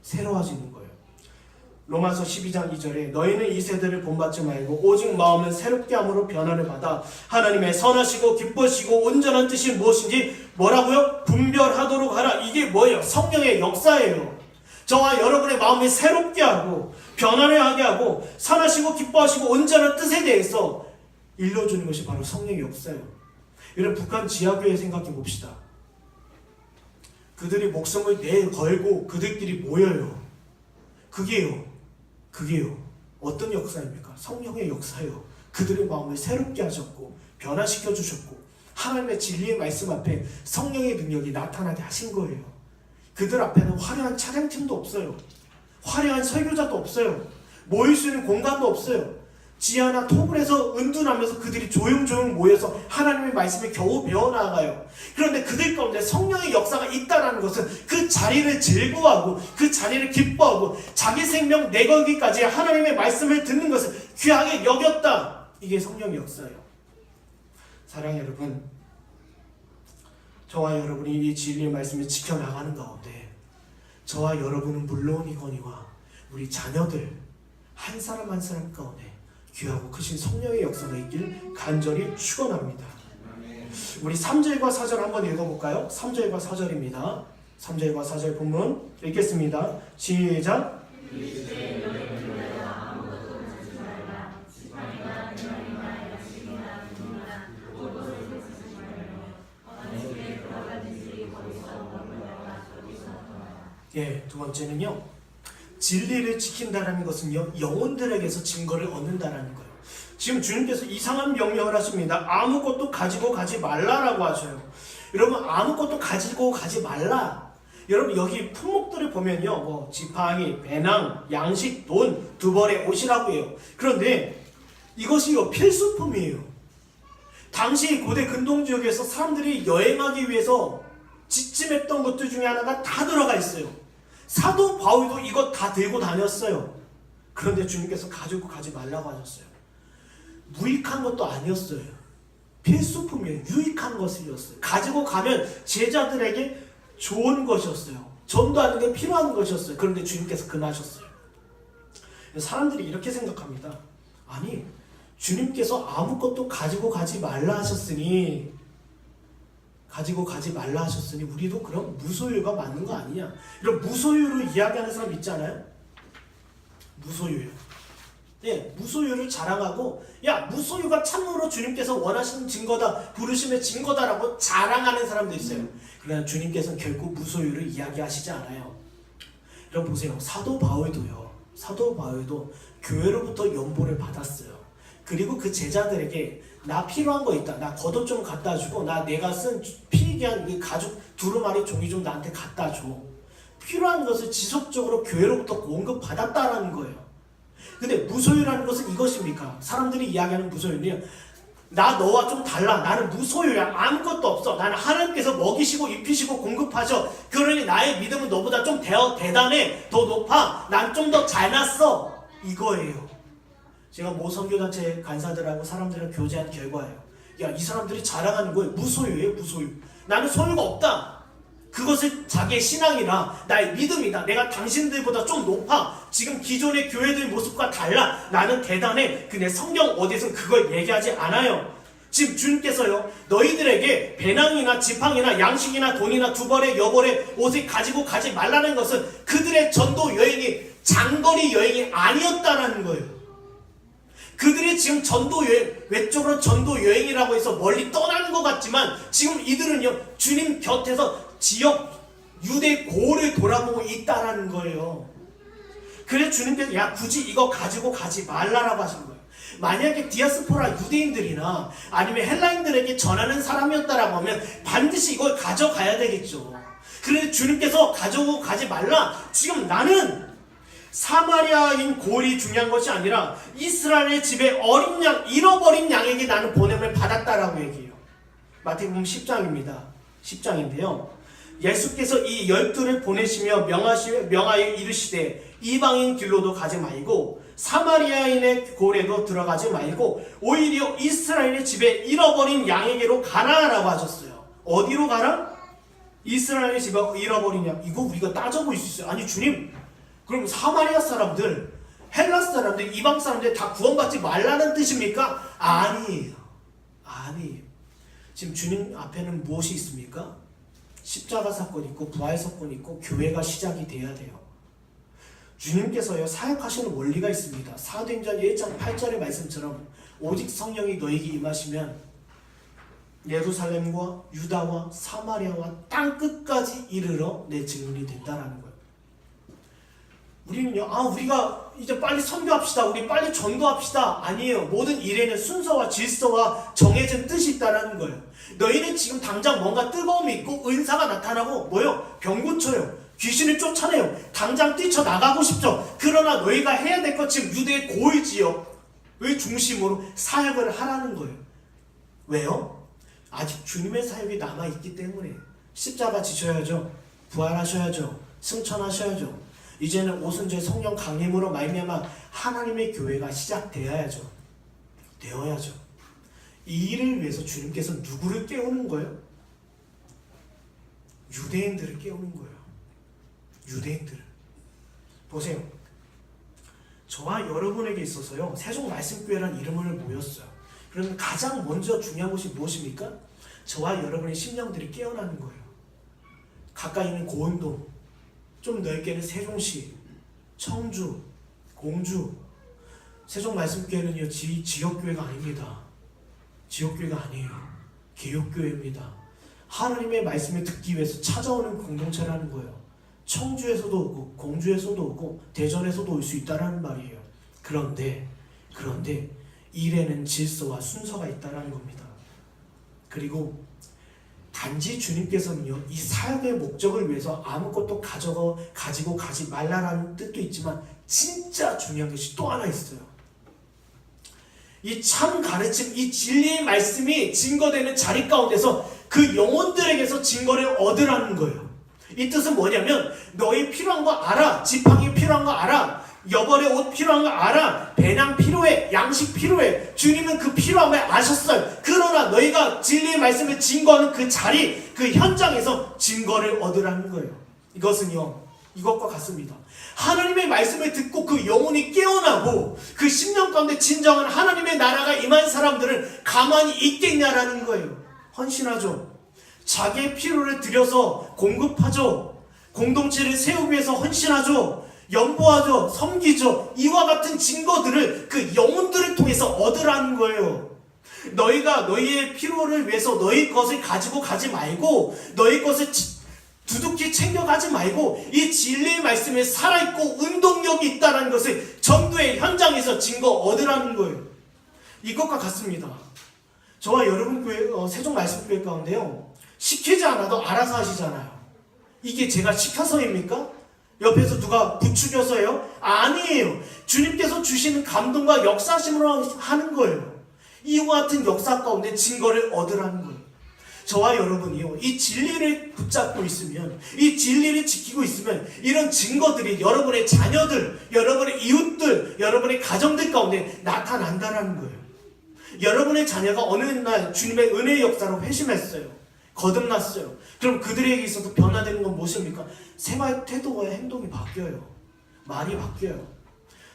새로워지는 거예요. 로마서 12장 2절에 너희는 이 세대를 본받지 말고 오직 마음은 새롭게 함으로 변화를 받아 하나님의 선하시고 기쁘시고 온전한 뜻이 무엇인지 뭐라고요? 분별하도록 하라. 이게 뭐예요? 성령의 역사예요. 저와 여러분의 마음을 새롭게 하고 변화를 하게 하고 선하시고 기뻐하시고 온전한 뜻에 대해서 일러주는 것이 바로 성령의 역사예요. 여러분, 북한 지하교회 생각해 봅시다. 그들이 목숨을 내걸고 그들끼리 모여요. 그게요, 어떤 역사입니까? 성령의 역사예요. 그들의 마음을 새롭게 하셨고 변화시켜 주셨고 하나님의 진리의 말씀 앞에 성령의 능력이 나타나게 하신 거예요. 그들 앞에는 화려한 찬양팀도 없어요. 화려한 설교자도 없어요. 모일 수 있는 공간도 없어요. 지하나 토굴에서 은둔하면서 그들이 조용조용 모여서 하나님의 말씀을 겨우 배워나가요. 그런데 그들 가운데 성령의 역사가 있다는 것은 그 자리를 즐거워하고 그 자리를 기뻐하고 자기 생명 내걸기까지 하나님의 말씀을 듣는 것을 귀하게 여겼다. 이게 성령의 역사예요. 사랑하는 여러분, 저와 여러분이 이 진리의 말씀을 지켜나가는 가운데 저와 여러분은 물론이거니와 우리 자녀들 한 사람 한 사람 가운데 귀하고 크신 성령의 역사가 있길 간절히 축원합니다. 우리 3절과 4절 한번 읽어볼까요? 3절과 4절입니다. 3절과 4절 본문 읽겠습니다. 시작! 예, 두 번째는요, 진리를 지킨다는 것은요, 영혼들에게서 증거를 얻는다는 거예요. 지금 주님께서 이상한 명령을 하십니다. 아무것도 가지고 가지 말라라고 하셔요. 여러분, 아무것도 가지고 가지 말라. 여러분, 여기 품목들을 보면요, 뭐 지팡이, 배낭, 양식, 돈, 두 벌의 옷이라고 해요. 그런데 이것이요, 필수품이에요. 당시 고대 근동 지역에서 사람들이 여행하기 위해서 지침했던 것들 중에 하나가 다 들어가 있어요. 사도 바울도 이것 다 들고 다녔어요. 그런데 주님께서 가지고 가지 말라고 하셨어요. 무익한 것도 아니었어요. 필수품이에요. 유익한 것이었어요. 가지고 가면 제자들에게 좋은 것이었어요. 전도하는 게 필요한 것이었어요. 그런데 주님께서 금하셨어요. 사람들이 이렇게 생각합니다. 아니, 주님께서 아무것도 가지고 가지 말라 하셨으니 우리도 그럼 무소유가 맞는 거 아니냐? 이런 무소유로 이야기하는 사람 있잖아요. 무소유요. 네, 무소유를 자랑하고, 야, 무소유가 참으로 주님께서 원하시는 증거다, 부르심의 증거다라고 자랑하는 사람도 있어요. 그러나 주님께서는 결국 무소유를 이야기하시지 않아요. 여러분 보세요. 사도 바울도 교회로부터 연보를 받았어요. 그리고 그 제자들에게 나 필요한 거 있다, 나 겉옷 좀 갖다 주고, 내가 쓴 피기한 이 가죽 두루마리 종이 좀 나한테 갖다 줘. 필요한 것을 지속적으로 교회로부터 공급받았다라는 거예요. 근데 무소유라는 것은 이것입니까? 사람들이 이야기하는 무소유는, 나 너와 좀 달라, 나는 무소유야, 아무것도 없어, 나는 하나님께서 먹이시고 입히시고 공급하셔, 그러니 나의 믿음은 너보다 좀 대단해, 더 높아, 난 좀 더 잘났어, 이거예요. 제가 모 선교단체 간사들하고 사람들이랑 교제한 결과예요. 야, 이 사람들이 자랑하는 거예요. 무소유예요, 무소유. 나는 소유가 없다. 그것을 자기의 신앙이나 나의 믿음이다. 내가 당신들보다 좀 높아. 지금 기존의 교회들 모습과 달라. 나는 대단해. 근데 성경 어디선 그걸 얘기하지 않아요. 지금 주님께서요, 너희들에게 배낭이나 지팡이나 양식이나 돈이나 두 벌의 여벌의 옷을 가지고 가지 말라는 것은 그들의 전도 여행이 장거리 여행이 아니었다라는 거예요. 그들이 지금 전도 여행, 외적으로 전도 여행이라고 해서 멀리 떠나는 것 같지만 지금 이들은요, 주님 곁에서 지역 유대 고을을 돌아보고 있다라는 거예요. 그래서 주님께서 야, 굳이 이거 가지고 가지 말라라고 하신 거예요. 만약에 디아스포라 유대인들이나 아니면 헬라인들에게 전하는 사람이었다라고 하면 반드시 이걸 가져가야 되겠죠. 그런데 주님께서 가지고 가지 말라. 지금 나는 사마리아인 고을이 중요한 것이 아니라 이스라엘의 집에 어린 양, 잃어버린 양에게 나는 보냄을 받았다라고 얘기해요. 마태복음 10장입니다. 10장인데요. 예수께서 이 12를 보내시며 명하여 이르시되 이방인 길로도 가지 말고 사마리아인의 고을에도 들어가지 말고 오히려 이스라엘의 집에 잃어버린 양에게로 가라라고 하셨어요. 어디로 가라? 이스라엘의 집에 잃어버린 양. 이거 우리가 따져볼 수 있어요. 아니 주님, 그럼 사마리아 사람들, 헬라 사람들, 이방 사람들 다 구원받지 말라는 뜻입니까? 아니에요. 지금 주님 앞에는 무엇이 있습니까? 십자가 사건이 있고 부활 사건이 있고 교회가 시작이 돼야 돼요. 주님께서요, 사역하시는 원리가 있습니다. 사도행전 1장 8절의 말씀처럼 오직 성령이 너에게 임하시면 예루살렘과 유다와 사마리아와 땅끝까지 이르러 내 증인이 된다라는 거예요. 우리는요, 우리가 이제 빨리 선교합시다, 우리 빨리 전도합시다. 아니에요. 모든 일에는 순서와 질서와 정해진 뜻이 있다는 거예요. 너희는 지금 당장 뭔가 뜨거움이 있고 은사가 나타나고 병 고쳐요, 귀신을 쫓아내요, 당장 뛰쳐나가고 싶죠. 그러나 너희가 해야 될 것, 지금 유대의 고을 지역의 중심으로 사역을 하라는 거예요. 왜요? 아직 주님의 사역이 남아있기 때문에. 십자가 지셔야죠, 부활하셔야죠, 승천하셔야죠. 이제는 오순절 성령 강림으로 말미암아 하나님의 교회가 시작되어야죠. 되어야죠. 이 일을 위해서 주님께서 누구를 깨우는 거예요? 유대인들을 깨우는 거예요. 유대인들을. 보세요. 저와 여러분에게 있어서요, 세종 말씀교회라는 이름을 모였어요. 그러면 가장 먼저 중요한 것이 무엇입니까? 저와 여러분의 심령들이 깨어나는 거예요. 가까이 있는 고운동, 좀 넓게는 세종시, 청주, 공주. 세종 말씀교회는요, 지역교회가 아닙니다. 지역교회가 아니에요. 개혁교회입니다. 하나님의 말씀을 듣기 위해서 찾아오는 공동체라는 거예요. 청주에서도 오고 공주에서도 오고 대전에서도 올 수 있다는 말이에요. 그런데 일에는 질서와 순서가 있다는 겁니다. 그리고 단지 주님께서는요, 이 사역의 목적을 위해서 아무것도 가지고 가지 말라라는 뜻도 있지만 진짜 중요한 것이 또 하나 있어요. 이 참 가르침, 이 진리의 말씀이 증거되는 자리 가운데서 그 영혼들에게서 증거를 얻으라는 거예요. 이 뜻은 뭐냐면 너희 필요한 거 알아. 지팡이 필요한 거 알아. 여벌의 옷 필요한 거 알아. 배낭 필요해. 양식 필요해. 주님은 그 필요함을 아셨어요. 그러나 너희가 진리의 말씀을 증거하는 그 자리, 그 현장에서 증거를 얻으라는 거예요. 이것은요, 이것과 같습니다. 하나님의 말씀을 듣고 그 영혼이 깨어나고 그 심령 가운데 진정한 하나님의 나라가 임한 사람들은 가만히 있겠냐라는 거예요. 헌신하죠. 자기의 필요를 들여서 공급하죠. 공동체를 세우기 위해서 헌신하죠. 연보하죠. 섬기죠. 이와 같은 증거들을 그 영혼들을 통해서 얻으라는 거예요. 너희가 너희의 필요를 위해서 너희 것을 가지고 가지 말고 너희 것을 두둑히 챙겨가지 말고 이 진리의 말씀에 살아있고 운동력이 있다는 것을 전도의 현장에서 증거 얻으라는 거예요. 이것과 같습니다. 저와 여러분 교회 세종 말씀교회 가운데요, 시키지 않아도 알아서 하시잖아요. 이게 제가 시켜서입니까? 옆에서 누가 부추겨서요? 아니에요. 주님께서 주시는 감동과 역사심으로 하는 거예요. 이와 같은 역사 가운데 증거를 얻으라는 거예요. 저와 여러분이요, 이 진리를 붙잡고 있으면, 이 진리를 지키고 있으면 이런 증거들이 여러분의 자녀들, 여러분의 이웃들, 여러분의 가정들 가운데 나타난다는 거예요. 여러분의 자녀가 어느 날 주님의 은혜의 역사로 회심했어요. 거듭났어요. 그럼 그들에게 있어서 변화되는 건 무엇입니까? 생활 태도와 행동이 바뀌어요. 말이 바뀌어요.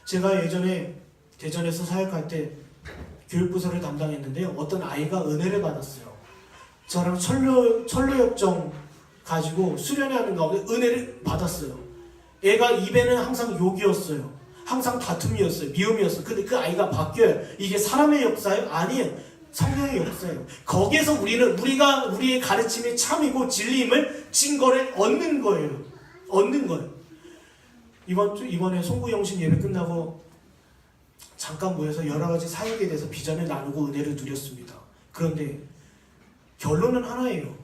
제가 예전에 대전에서 사역할 때 교육부서를 담당했는데요, 어떤 아이가 은혜를 받았어요. 저랑 철로역정 가지고 수련회하는 가운데 은혜를 받았어요. 애가 입에는 항상 욕이었어요. 항상 다툼이었어요. 미움이었어요. 근데 그 아이가 바뀌어요. 이게 사람의 역사예요? 아니에요. 성령의 역사예요. 거기에서 우리의 가르침이 참이고 진리임을 증거를 얻는 거예요. 얻는 거예요. 이번에 송구영신 예배 끝나고 잠깐 모여서 여러 가지 사역에 대해서 비전을 나누고 은혜를 누렸습니다. 그런데 결론은 하나예요.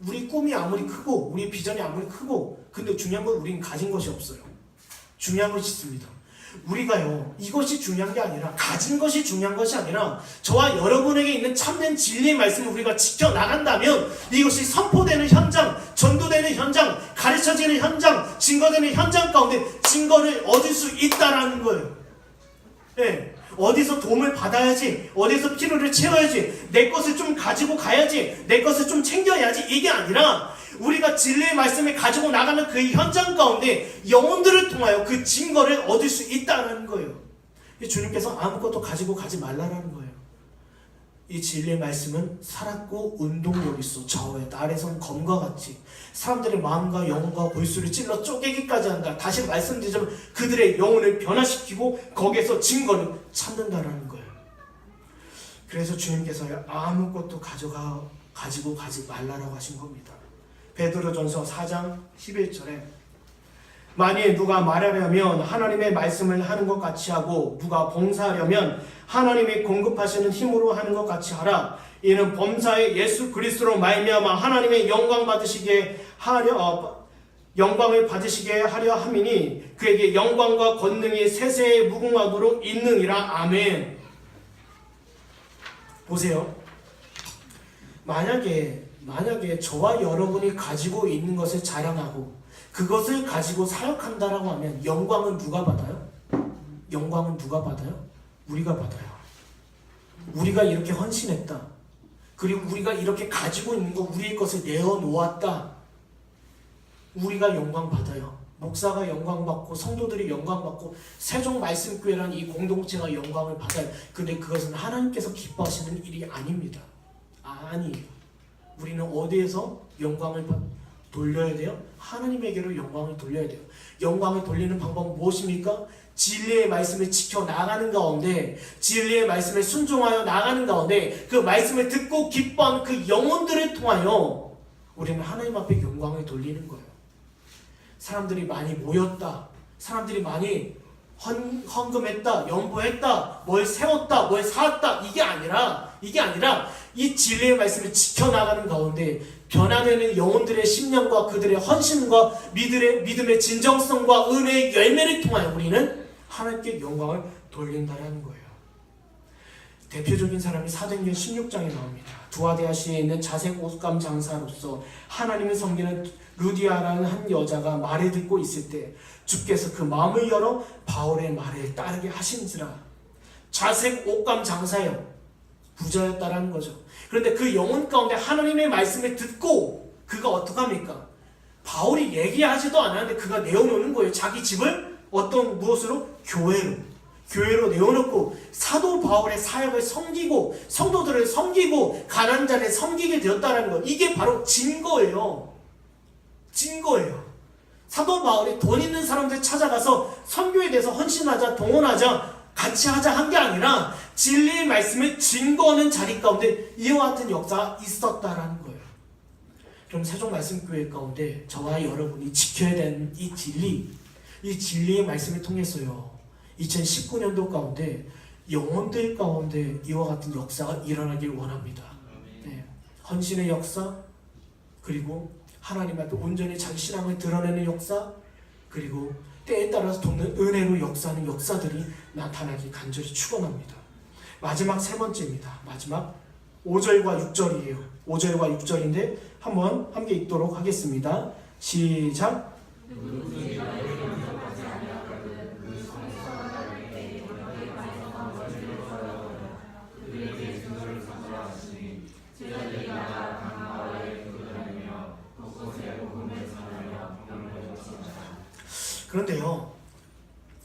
우리 꿈이 아무리 크고 우리 비전이 아무리 크고, 근데 중요한 건 우리는 가진 것이 없어요. 중요한 것이 있습니다. 우리가요, 이것이 중요한 게 아니라, 가진 것이 중요한 것이 아니라 저와 여러분에게 있는 참된 진리의 말씀을 우리가 지켜나간다면 이것이 선포되는 현장, 전도되는 현장, 가르쳐지는 현장, 증거되는 현장 가운데 증거를 얻을 수 있다라는 거예요. 네. 어디서 도움을 받아야지, 어디서 필요를 채워야지, 내 것을 좀 가지고 가야지, 내 것을 좀 챙겨야지, 이게 아니라 우리가 진리의 말씀을 가지고 나가는 그 현장 가운데 영혼들을 통하여 그 증거를 얻을 수 있다는 거예요. 주님께서 아무것도 가지고 가지 말라는 거예요. 이 진리의 말씀은 살았고 운동력 있어. 저의 날에선 검과 같이 사람들의 마음과 영혼과 골수를 찔러 쪼개기까지 한다. 다시 말씀드리자면 그들의 영혼을 변화시키고 거기에서 증거를 찾는다라는 거예요. 그래서 주님께서 아무것도 가지고 가지 말라라고 하신 겁니다. 베드로전서 4장 11절에 만일 누가 말하려면 하나님의 말씀을 하는 것 같이 하고 누가 봉사하려면 하나님이 공급하시는 힘으로 하는 것 같이 하라. 이는 범사의 예수 그리스도로 말미암아 하나님의 영광을 받으시게 하려 함이니 그에게 영광과 권능이 세세에 무궁하도록 있느니라. 아멘. 보세요. 만약에 저와 여러분이 가지고 있는 것을 자랑하고 그것을 가지고 사역한다라고 하면 영광은 누가 받아요? 영광은 누가 받아요? 우리가 받아요. 우리가 이렇게 헌신했다. 그리고 우리가 이렇게 가지고 있는 거, 우리의 것을 내어놓았다. 우리가 영광 받아요. 목사가 영광 받고 성도들이 영광 받고 세종 말씀교회라는 이 공동체가 영광을 받아요. 근데 그것은 하나님께서 기뻐하시는 일이 아닙니다. 아니에요. 우리는 어디에서 영광을 돌려야 돼요? 하나님에게로 영광을 돌려야 돼요. 영광을 돌리는 방법은 무엇입니까? 진리의 말씀을 지켜 나가는 가운데, 진리의 말씀에 순종하여 나가는 가운데 그 말씀을 듣고 기뻐하는 그 영혼들을 통하여 우리는 하나님 앞에 영광을 돌리는 거예요. 사람들이 많이 모였다, 사람들이 많이 헌금했다, 연보했다, 뭘 세웠다, 뭘 사왔다, 이게 아니라 이 진리의 말씀을 지켜나가는 가운데 변화되는 영혼들의 심령과 그들의 헌신과 믿음의 진정성과 은혜의 열매를 통하여 우리는 하나님께 영광을 돌린다는 거예요. 대표적인 사람이 사도행전 16장에 나옵니다. 두아디아시에 있는 자색 옷감 장사로서 하나님을 섬기는 루디아라는 한 여자가 말을 듣고 있을 때 주께서 그 마음을 열어 바울의 말을 따르게 하신지라. 자색 옷감 장사요, 부자였다라는 거죠. 그런데 그 영혼 가운데 하나님의 말씀을 듣고 그가 어떡합니까? 바울이 얘기하지도 않았는데 그가 내어놓는 거예요. 자기 집을 무엇으로? 교회로 내어놓고 사도 바울의 사역을 섬기고 성도들을 섬기고 가난한 자를 섬기게 되었다는 것. 이게 바로 증거예요. 사도 바울이 돈 있는 사람들 찾아가서 선교에 대해서 헌신하자, 동원하자, 같이 하자 한 게 아니라 진리의 말씀을 증거하는 자리 가운데 이와 같은 역사가 있었다라는 거예요. 그럼 세종말씀교회 가운데 저와 여러분이 지켜야 되는 이 진리의 말씀을 통해서요, 2019년도 가운데 영혼들 가운데 이와 같은 역사가 일어나길 원합니다. 네. 헌신의 역사, 그리고 하나님 앞에 온전히 자기 신앙을 드러내는 역사, 그리고 때에 따라서 돕는 은혜로 역사하는 역사들이 나타나기 간절히 축원합니다. 마지막 세 번째입니다. 마지막 5절과 6절이에요. 5절과 6절인데 한번 함께 읽도록 하겠습니다. 시작.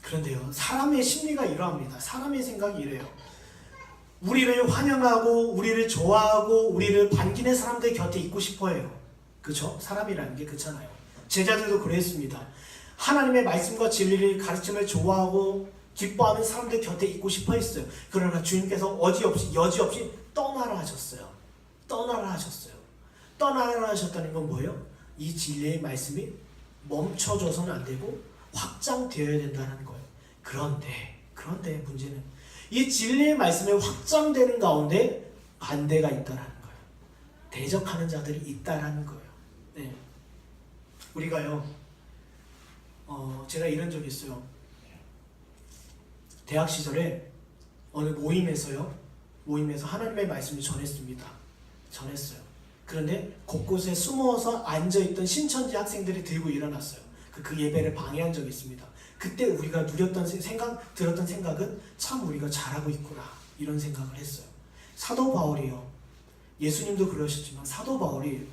그런데요, 사람의 심리가 이러합니다. 사람의 생각이 이래요. 우리를 환영하고 우리를 좋아하고 우리를 반기는 사람들 곁에 있고 싶어해요. 그렇죠? 사람이라는 게 그렇잖아요. 제자들도 그랬습니다. 하나님의 말씀과 진리를 가르침을 좋아하고 기뻐하는 사람들 곁에 있고 싶어 했어요. 그러나 주님께서 여지없이 떠나라 하셨어요. 떠나라 하셨다는 건 뭐예요? 이 진리의 말씀이 멈춰져서는 안 되고 확장되어야 된다는 거예요. 그런데 문제는 이 진리의 말씀이 확장되는 가운데 반대가 있다라는 거예요. 대적하는 자들이 있다라는 거예요. 네. 우리가요, 제가 이런 적이 있어요. 대학 시절에 어느 모임에서 하나님의 말씀을 전했어요. 그런데 곳곳에 숨어서 앉아있던 신천지 학생들이 들고 일어났어요. 그 예배를 방해한 적이 있습니다. 그때 우리가 들었던 생각은 참 우리가 잘하고 있구나, 이런 생각을 했어요. 사도 바울이요, 예수님도 그러셨지만 사도 바울이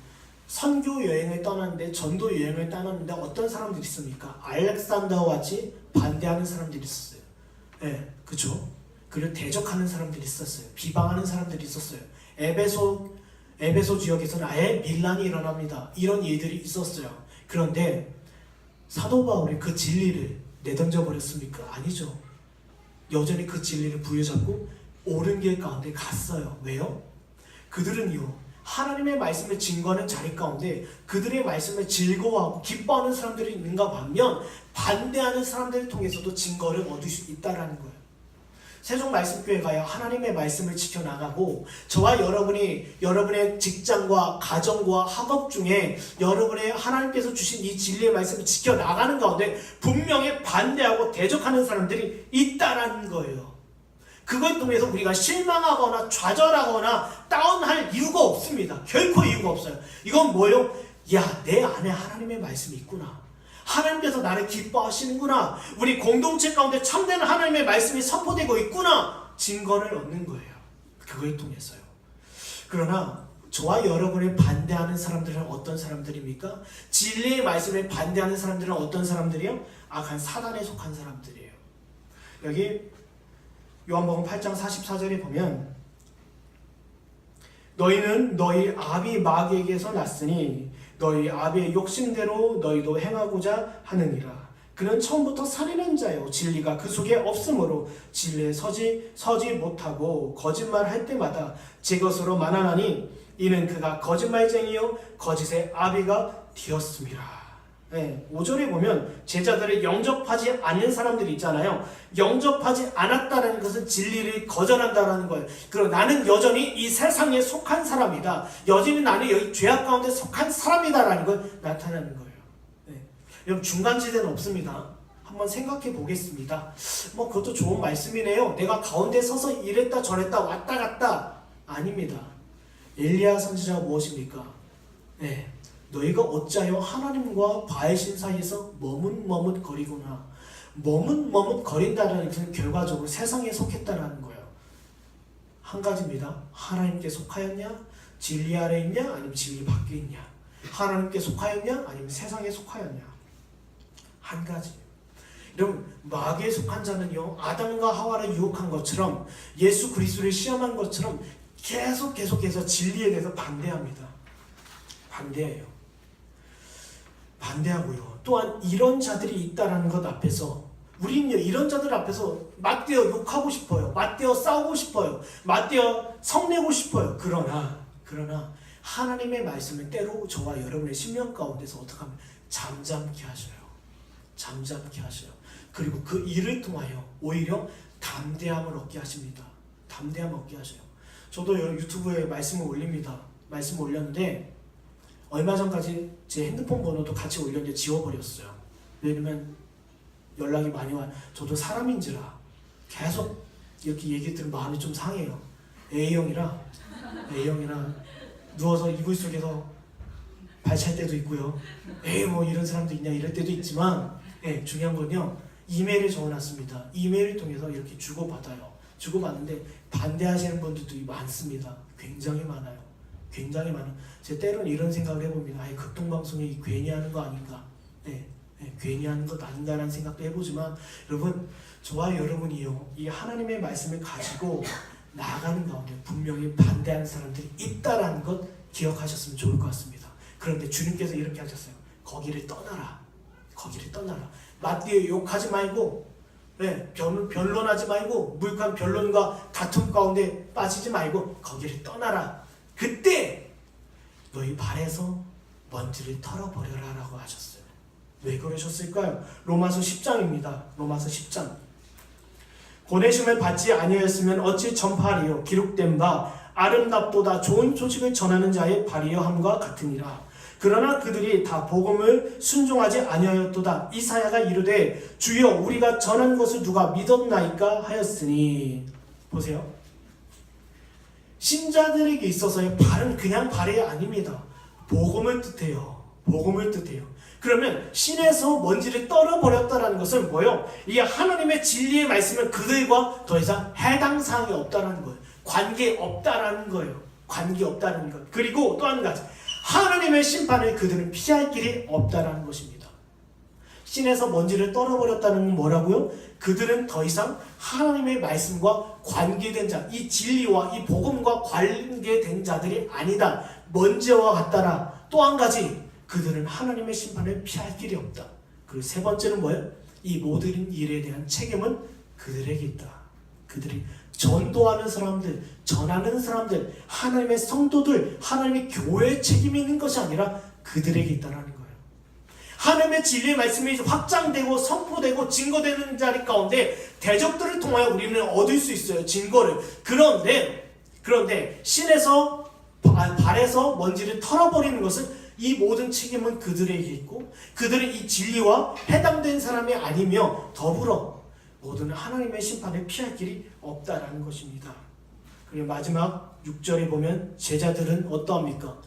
선교 여행을 떠났는데, 전도 여행을 떠났는데 어떤 사람들이 있습니까? 알렉산더와 같이 반대하는 사람들이 있었어요. 네, 그렇죠? 그리고 대적하는 사람들이 있었어요. 비방하는 사람들이 있었어요. 에베소 지역에서는 아예 밀란이 일어납니다. 이런 일들이 있었어요. 그런데 사도 바울이 그 진리를 내던져 버렸습니까? 아니죠. 여전히 그 진리를 부여잡고 옳은 길 가운데 갔어요. 왜요? 그들은요, 하나님의 말씀을 증거하는 자리 가운데 그들의 말씀을 즐거워하고 기뻐하는 사람들이 있는가 반면 반대하는 사람들을 통해서도 증거를 얻을 수 있다는 거예요. 세종말씀교회가요, 하나님의 말씀을 지켜나가고 저와 여러분의 직장과 가정과 학업 중에 여러분의 하나님께서 주신 이 진리의 말씀을 지켜나가는 가운데 분명히 반대하고 대적하는 사람들이 있다라는 거예요. 그걸 통해서 우리가 실망하거나 좌절하거나 다운할 이유가 없습니다. 결코 이유가 없어요. 이건 뭐예요? 야, 내 안에 하나님의 말씀이 있구나. 하나님께서 나를 기뻐하시는구나. 우리 공동체 가운데 참된 하나님의 말씀이 선포되고 있구나. 증거를 얻는 거예요. 그걸 통해서요. 그러나 저와 여러분이 반대하는 사람들은 어떤 사람들입니까? 진리의 말씀에 반대하는 사람들은 어떤 사람들이요? 악한 사단에 속한 사람들이에요. 여기 요한복음 8장 44절에 보면 너희는 너희 아비 마귀에게서 났으니 너희 아비의 욕심대로 너희도 행하고자 하느니라. 그는 처음부터 살인한 자요, 진리가 그 속에 없으므로 진리에 서지 못하고 거짓말할 때마다 제 것으로 만하나니 이는 그가 거짓말쟁이요 거짓의 아비가 되었습니다. 5절에 보면 제자들을 영접하지 않는 사람들이 있잖아요. 영접하지 않았다는 것은 진리를 거절한다는 거예요. 그리고 나는 여전히 이 세상에 속한 사람이다. 여전히 나는 여기 죄악 가운데 속한 사람이다라는 걸 나타내는 거예요. 여러분 중간지대는 없습니다. 한번 생각해 보겠습니다. 그것도 좋은 말씀이네요. 내가 가운데 서서 이랬다 저랬다 왔다 갔다 아닙니다. 엘리야 선지자가 무엇입니까? 너희가 어찌하여 하나님과 바알신 사이에서 머뭇머뭇거리구나. 머뭇머뭇거린다는 것은 결과적으로 세상에 속했다는 거예요. 한 가지입니다. 하나님께 속하였냐? 진리 아래 있냐? 아니면 진리 밖에 있냐? 하나님께 속하였냐? 아니면 세상에 속하였냐? 한 가지. 여러분 마귀에 속한 자는요 아담과 하와를 유혹한 것처럼 예수 그리스도를 시험한 것처럼 계속해서 진리에 대해서 반대합니다. 반대하고요. 또한 이런 자들이 있다라는 것 앞에서 우리는요 이런 자들 앞에서 맞대어 욕하고 싶어요. 맞대어 싸우고 싶어요. 맞대어 성내고 싶어요. 그러나 하나님의 말씀은 때로 저와 여러분의 심령 가운데서 어떻게 하면 잠잠케 하셔요. 그리고 그 일을 통하여 오히려 담대함을 얻게 하십니다. 담대함을 얻게 하셔요. 저도 유튜브에 말씀을 올립니다. 말씀을 올렸는데 얼마 전까지 제 핸드폰 번호도 같이 올렸는데 지워버렸어요. 왜냐면 연락이 많이 와요. 저도 사람인지라 계속 이렇게 얘기 들으면 마음이 좀 상해요. A형이라 누워서 이불 속에서 발 찰 때도 있고요. 이런 사람도 있냐 이럴 때도 있지만 중요한 건요. 이메일을 적어놨습니다. 이메일을 통해서 이렇게 주고받는데 반대하시는 분들도 많습니다. 굉장히 많아요. 제가 때로는 이런 생각을 해봅니다. 극동방송이 괜히 하는 거 아닌가? 괜히 하는 것 아닌가라는 생각도 해보지만 여러분 저와 여러분이요 이 하나님의 말씀을 가지고 나아가는 가운데 분명히 반대하는 사람들이 있다라는 것 기억하셨으면 좋을 것 같습니다. 그런데 주님께서 이렇게 하셨어요. 거기를 떠나라. 맞대어 욕하지 말고 변론하지 말고 무익한 변론과 다툼 가운데 빠지지 말고 거기를 떠나라. 그때 너희 발에서 먼지를 털어버려라 라고 하셨어요. 왜 그러셨을까요? 로마서 10장입니다. 로마서 10장. 보내심을 받지 아니하였으면 어찌 전파하리요? 기록된 바 아름답보다 좋은 소식을 전하는 자의 발이여 함과 같으니라. 그러나 그들이 다 복음을 순종하지 아니하였도다. 이사야가 이르되 주여 우리가 전한 것을 누가 믿었나이까 하였으니. 보세요. 신자들에게 있어서의 발은 그냥 발이 아닙니다. 복음을 뜻해요. 그러면 신에서 먼지를 떨어버렸다는 것은 뭐예요? 이게 하나님의 진리의 말씀은 그들과 더 이상 해당 사항이 없다는 거예요. 관계 없다는 것. 그리고 또 한 가지. 하나님의 심판을 그들은 피할 길이 없다는 것입니다. 신에서 먼지를 떨어버렸다는 건 뭐라고요? 그들은 더 이상 하나님의 말씀과 관계된 자, 이 진리와 이 복음과 관계된 자들이 아니다. 먼지와 같다라. 또 한 가지, 그들은 하나님의 심판을 피할 길이 없다. 그리고 세 번째는 뭐예요? 이 모든 일에 대한 책임은 그들에게 있다. 그들이 전도하는 사람들, 전하는 사람들, 하나님의 성도들, 하나님의 교회에 책임이 있는 것이 아니라 그들에게 있다는 거예요. 하나님의 진리의 말씀이 확장되고 선포되고 증거되는 자리 가운데 대적들을 통하여 우리는 얻을 수 있어요. 증거를. 그런데 신에서 발에서 먼지를 털어버리는 것은 이 모든 책임은 그들에게 있고 그들은 이 진리와 해당된 사람이 아니며 더불어 모든 하나님의 심판을 피할 길이 없다라는 것입니다. 그리고 마지막 6절에 보면 제자들은 어떠합니까?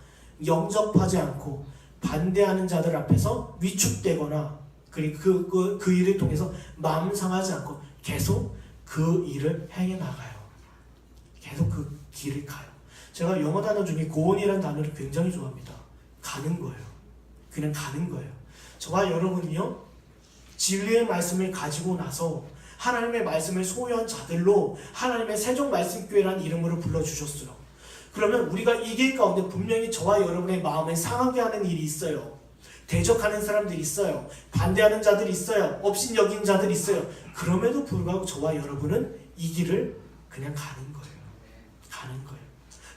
영접하지 않고 반대하는 자들 앞에서 위축되거나 그리고 그 일을 통해서 마음 상하지 않고 계속 그 일을 행해 나가요. 계속 그 길을 가요. 제가 영어 단어 중에 고온이라는 단어를 굉장히 좋아합니다. 가는 거예요. 그냥 가는 거예요. 저와 여러분이요 진리의 말씀을 가지고 나서 하나님의 말씀을 소유한 자들로 하나님의 세종 말씀교회라는 이름으로 불러주셨어요. 그러면 우리가 이 길 가운데 분명히 저와 여러분의 마음을 상하게 하는 일이 있어요. 대적하는 사람들이 있어요. 반대하는 자들이 있어요. 업신여긴 자들이 있어요. 그럼에도 불구하고 저와 여러분은 이 길을 그냥 가는 거예요.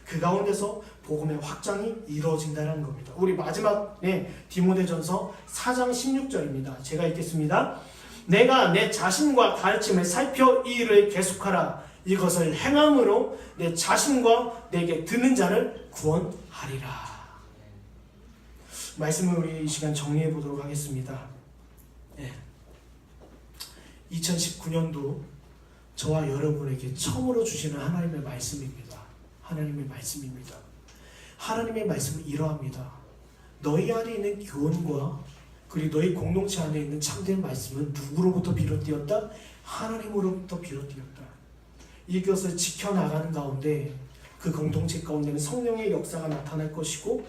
그 가운데서 복음의 확장이 이루어진다는 겁니다. 우리 마지막에 디모데전서 4장 16절입니다. 제가 읽겠습니다. 내가 내 자신과 가르침을 살펴 이 일을 계속하라. 이것을 행함으로 내 자신과 내게 듣는 자를 구원하리라. 말씀을 우리 이 시간 정리해 보도록 하겠습니다. 2019년도 저와 여러분에게 처음으로 주시는 하나님의 말씀입니다. 하나님의 말씀입니다. 하나님의 말씀은 이러합니다. 너희 안에 있는 교훈과 그리고 너희 공동체 안에 있는 참된 말씀은 누구로부터 비롯되었다? 하나님으로부터 비롯되었다. 이것을 지켜나가는 가운데 그 공동체 가운데는 성령의 역사가 나타날 것이고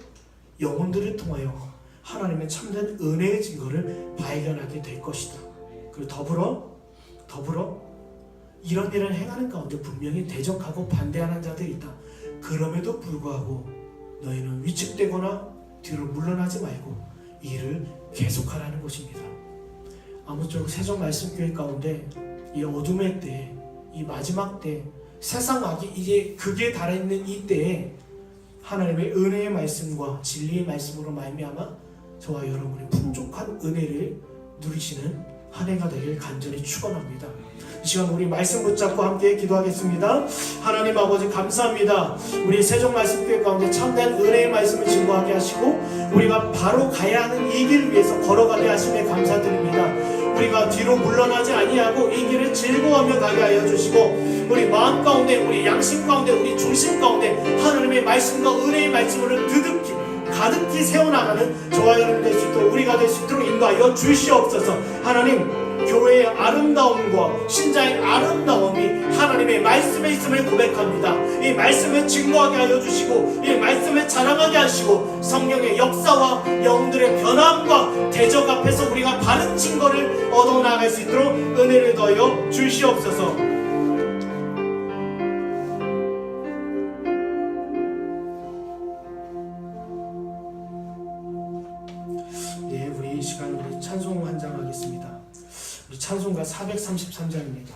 영혼들을 통하여 하나님의 참된 은혜의 증거를 발견하게 될 것이다. 그리고 더불어 이런 일을 행하는 가운데 분명히 대적하고 반대하는 자들이 있다. 그럼에도 불구하고 너희는 위축되거나 뒤로 물러나지 말고 이 일을 계속하라는 것입니다. 아무쪼록 세종 말씀교회 가운데 이 어둠의 때, 이 마지막 때, 세상 악이 이제 극에 달해있는 이 때에 하나님의 은혜의 말씀과 진리의 말씀으로 말미암아 저와 여러분의 풍족한 은혜를 누리시는 한 해가 되길 간절히 축원합니다. 이 시간 우리 말씀 붙잡고 함께 기도하겠습니다. 하나님 아버지 감사합니다. 우리 세종 말씀교회 가운데 참된 은혜의 말씀을 증거하게 하시고 우리가 바로 가야 하는 이 길 위해서 걸어가게 하심에 감사드립니다. 우리가 뒤로 물러나지 아니하고 이 길을 즐거워하며 가게 하여 주시고 우리 마음 가운데, 우리 양심 가운데, 우리 중심 가운데 하나님의 말씀과 은혜의 말씀을 가득히 세워나가는 저와 여러분 될 수 있도록 우리가 될 수 있도록 인도하여 주시옵소서. 하나님, 교회의 아름다움과 신자의 아름다움이 하나님의 말씀에 있음을 고백합니다. 이 말씀을 증거하게 하여 주시고 이 말씀을 자랑하게 하시고 성령의 역사와 영들의 변함과 대적 앞에서 우리가 바른 증거를 얻어나갈 수 있도록 은혜를 더하여 주시옵소서. 우리 이 시간 우리 찬송 한 장 하겠습니다. 우리 찬송가 433장입니다.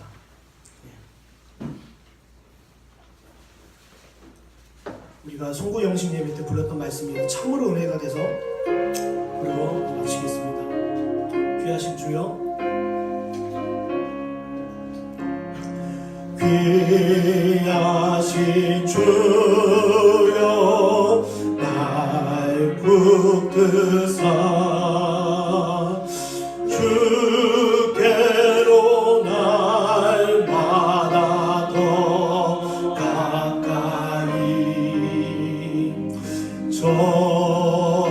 우리가 송구 영신 예배 때 불렀던 말씀이 참으로 은혜가 돼서 그리고 마치겠습니다. 귀하신 주여, 귀하신 주여 날 붙드사 주께로 날마다 더 가까이 저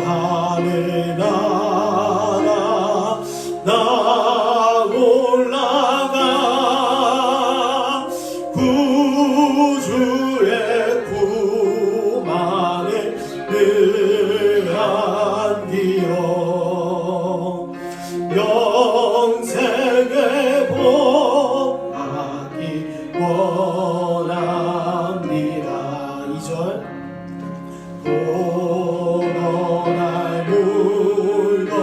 하늘 나라 나 올라가 구주의 구만을 늘 안기어 영생의 복하기 원합니다. 2절 날 물건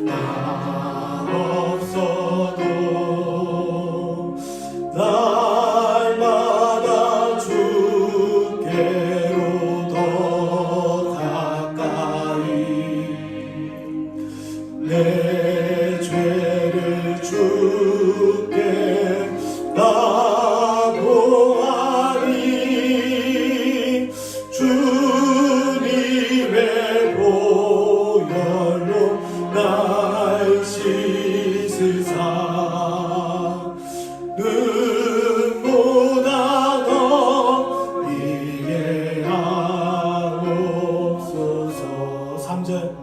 나 없어도 날마다 주께로 더 가까이 내 죄를 주께 나고하니 주님의 보혈로 날 씻으사 눈보다 더 이해하옵소서. 3절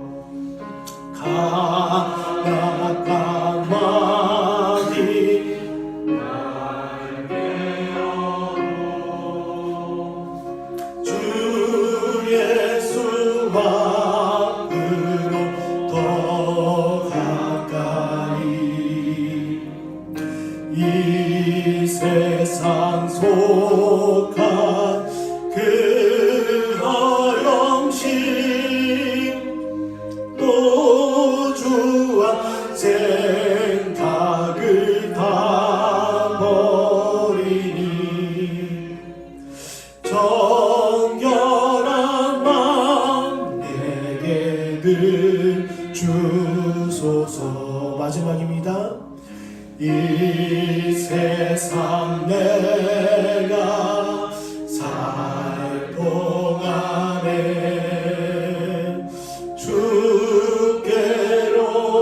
가나간 마디 주 예수와 으로 더 가까이 이 세상 속한 그 허영심 또 주와 생각을 다 버리니 정결한 마지막입니다. 이 세상 내가 살 동안에 주께로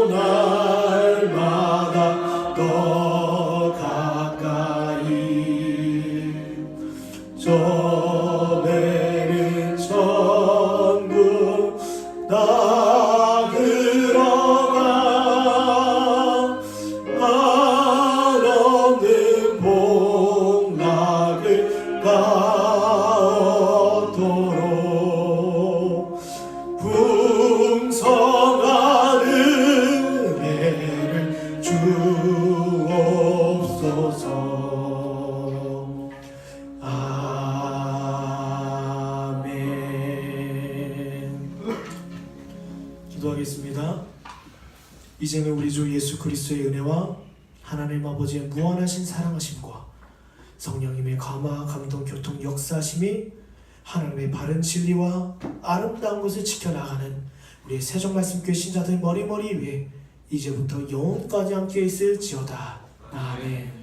날마다 더 가까이 전에는 천국 나 들어가 한없는 복락을 가도록 풍성한 은혜를 주옵소서. 아멘. 기도하겠습니다. 이제는 우리 주 예수 그리스도의 은혜와 하나님 아버지의 무한하신 사랑하심과 성령님의 감화, 감동, 교통, 역사하심이 하나님의 바른 진리와 아름다운 것을 지켜나가는 우리 세종말씀교회 신자들 머리머리 위에 이제부터 영원까지 함께 있을지어다. 아멘.